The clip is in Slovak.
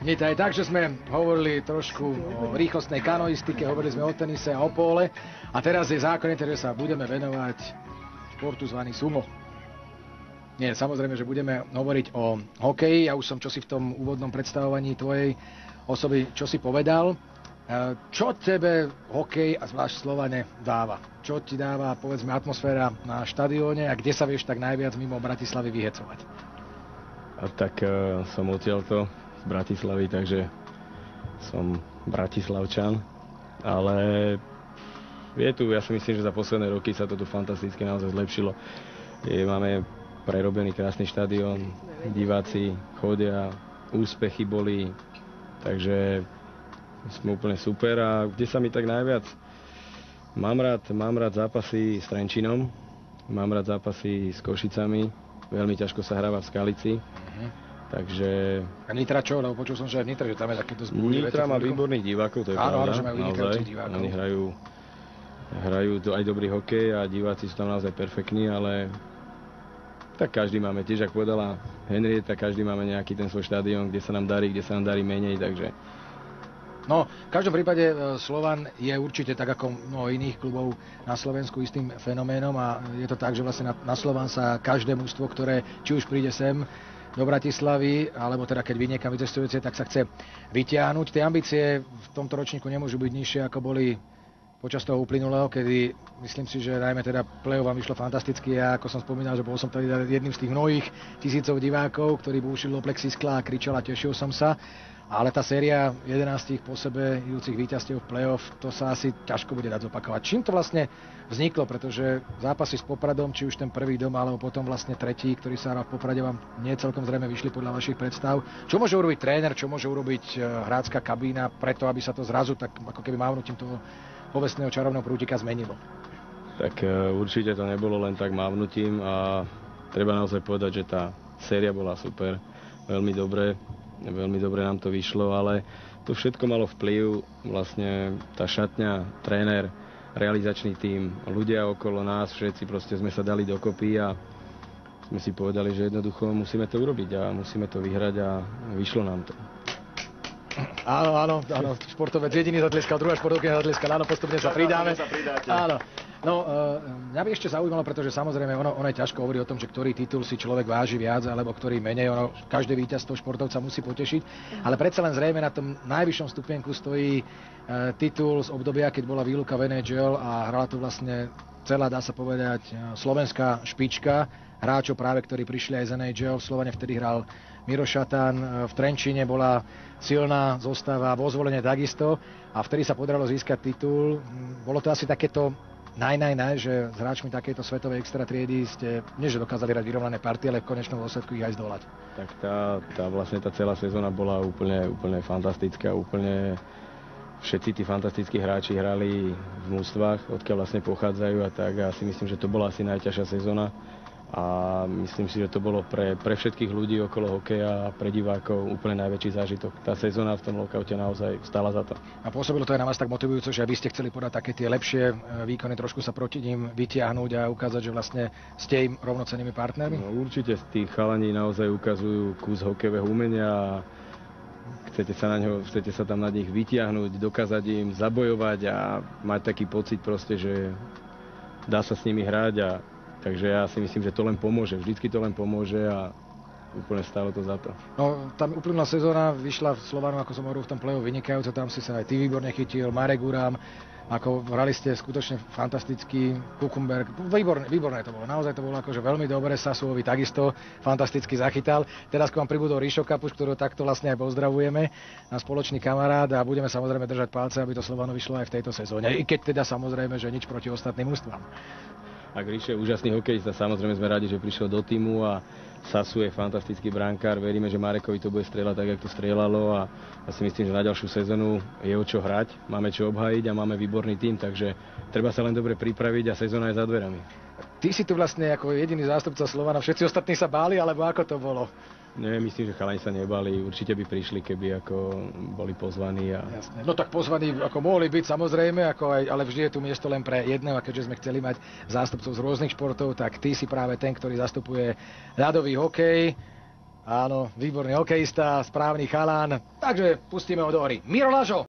Nie to aj tak, že sme hovorili trošku o rýchlostnej kanoistike, hovorili sme o tenise a o póle a teraz je zákonité, že sa budeme venovať športu zvaný sumo. Nie, samozrejme, že budeme hovoriť o hokeji. Ja už som čosi v tom úvodnom predstavovaní tvojej osoby čosi povedal. Čo tebe hokej a zvlášť Slovane dáva? Čo ti dáva, povedzme, atmosféra na štadióne a kde sa vieš tak najviac mimo Bratislavy vyhecovať? A tak som odtiaľto z Bratislavy, takže som bratislavčan, ale je tu, ja si myslím, že za posledné roky sa to tu fantasticky naozaj zlepšilo. Máme prerobený krásny štadión, diváci chodia, úspechy boli, takže sme úplne super. A kde sa mi tak najviac? Mám rád zápasy s Trenčínom, mám rád zápasy s Košicami, veľmi ťažko sa hráva v Skalici. Takže... A Nitra čo? Lebo počul som, že aj v Nitre, že tam je takéto zbúrlivé. Nitra má výborných divákov, to je pravda. Áno, že majú vynikajúcich divákov. Oni hrajú aj dobrý hokej a diváci sú tam naozaj perfektní, ale tak každý máme, tiež ako povedala Henrieta, každý máme nejaký ten svoj štadión, kde sa nám darí menej, takže... No, v každom prípade Slovan je určite tak ako mnoho iných klubov na Slovensku istým fenoménom a je to tak, že vlastne na Slovan sa každé mužstvo, ktoré či už príde sem do Bratislavy, alebo teda keď vy niekam vycestujete, tak sa chce vyťahnuť. Tie ambície v tomto ročníku nemôžu byť nižšie, ako boli počas toho uplynulého, kedy myslím si, že najmä teda play-off vám vyšlo fantasticky a ako som spomínal, že bol som tady jedným z tých mnohých tisícov divákov, ktorí búšili do plexiskla a kričal a tešil som sa. Ale tá séria 11 po sebe idúcich víťazstiev v play-off, to sa asi ťažko bude dať zopakovať. Čím to vlastne vzniklo? Pretože zápasy s Popradom, či už ten prvý doma, alebo potom vlastne tretí, ktorý sa hral v Poprade, vám nie celkom zrejme vyšli podľa vašich predstav. Čo môže urobiť tréner, čo môže urobiť hráčska kabína preto, aby sa to zrazu tak ako keby mávnutím toho povestného čarovného prútika zmenilo? Tak určite to nebolo len tak mávnutím a treba naozaj povedať, že tá séria bola super, veľmi dobre nám to vyšlo, ale to všetko malo vplyv, vlastne tá šatňa, tréner, realizačný tím, ľudia okolo nás, všetci proste sme sa dali dokopy a sme si povedali, že jednoducho musíme to urobiť a musíme to vyhrať a vyšlo nám to. Áno, športovec jediný zatlieskal, druhá športovka zatlieskala, áno, postupne sa pridáme. Áno. No, mňa by ešte zaujímalo, pretože samozrejme ono je ťažko hovoriť o tom, že ktorý titul si človek váži viac, alebo ktorý menej, každé víťazstvo športovca musí potešiť, ale predsa len zrejme na tom najvyššom stupienku stojí titul z obdobia, keď bola výluka v NHL a hrala to vlastne celá, dá sa povedať, slovenská špička hráčov práve, ktorí prišli aj z NHL. V Slovane vtedy hral Miro Šatan, v Trenčíne bola silná zostava, vo Zvolene takisto a vtedy sa podarilo získať titul. Bolo to asi takéto že s hráčmi takejto svetovej extra triedy ste nie že dokázali hrať vyrovnané partie, ale v konečnom dôsledku ich aj zdolať. Tak tá celá sezóna bola úplne fantastická, úplne všetci tí fantastickí hráči hrali v mužstvách, odkiaľ vlastne pochádzajú a tak a si myslím, že to bola asi najťažšia sezóna a myslím si, že to bolo pre všetkých ľudí okolo hokeja a pre divákov úplne najväčší zážitok. Tá sezóna v tom lockoute naozaj stála za to. A pôsobilo to aj na vás tak motivujúco, že aby ste chceli podať také tie lepšie výkony, trošku sa proti ním vytiahnuť a ukázať, že vlastne ste im rovnocennými partnermi? No, určite tí chalani naozaj ukazujú kus hokejového umenia a chcete sa tam na nich vytiahnuť, dokázať im zabojovať a mať taký pocit proste, že dá sa s nimi hrať a takže ja si myslím, že to len pomôže. Vždycky to len pomôže a úplne stálo to za to. No, tam uplynulá sezóna vyšla v Slovanu, ako som hovoril, v tom play-off vynikajúco. Tam si sa aj ty výborne chytil, Marek Uram. Ako hrali ste skutočne fantastický, Kukumberg. Výborné to bolo. Naozaj to bolo akože veľmi dobre. Sasuovi takisto fantasticky zachytal. Teraz k vám pribudol Ríšo Kapuš, ktorého takto vlastne aj pozdravujeme. Na spoločný kamarát a budeme samozrejme držať palce, aby to Slovanu vyšlo aj v tejto sezóne. I keď teda samozrejme, že nič proti ostatným mužstvám. Ak Ríšo je úžasný hokejista, samozrejme sme radi, že prišiel do týmu a Sasu je fantastický brankár. Veríme, že Marekovi to bude strieľať tak, jak to strieľalo a ja si myslím, že na ďalšiu sezónu je o čo hrať, máme čo obhájiť a máme výborný tím, takže treba sa len dobre pripraviť a sezóna je za dverami. Ty si tu vlastne ako jediný zástupca Slovana, všetci ostatní sa báli, alebo ako to bolo? Nie, myslím, že chalani sa nebali, určite by prišli, keby ako boli pozvaní. Jasné. No tak pozvaní ako mohli byť samozrejme, ale vždy je tu miesto len pre jedného a keďže sme chceli mať zástupcov z rôznych športov, tak ty si práve ten, ktorý zastupuje ľadový hokej. Áno, výborný hokejista, správny chalán, takže pustíme ho do hry. Miro Lažo!